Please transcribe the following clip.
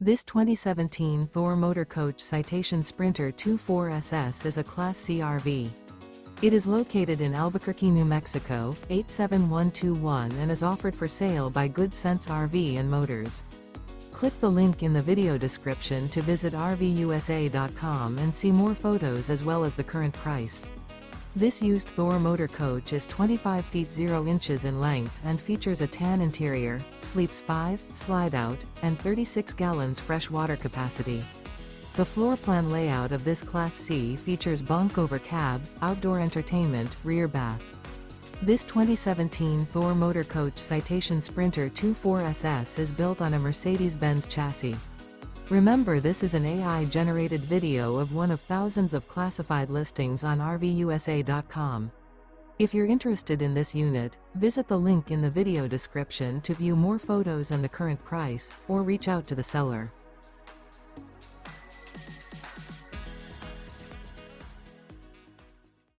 This 2017 Thor Motor Coach Citation Sprinter 24SS is a Class C RV. It is located in Albuquerque, New Mexico, 87121 and is offered for sale by Good Sense RV and Motors. Click the link in the video description to visit RVUSA.com and see more photos as well as the current price. This used Thor motor coach is 25 feet 0 inches in length and features a tan interior, sleeps 5, slide-out, and 36 gallons fresh water capacity. The floor plan layout of this Class C features bunk over cab, outdoor entertainment, rear bath. This 2017 Thor Motor Coach Citation Sprinter 24SS is built on a Mercedes Benz chassis. Remember, this is an AI-generated video of one of thousands of classified listings on RVUSA.com. If you're interested in this unit, visit the link in the video description to view more photos and the current price, or reach out to the seller.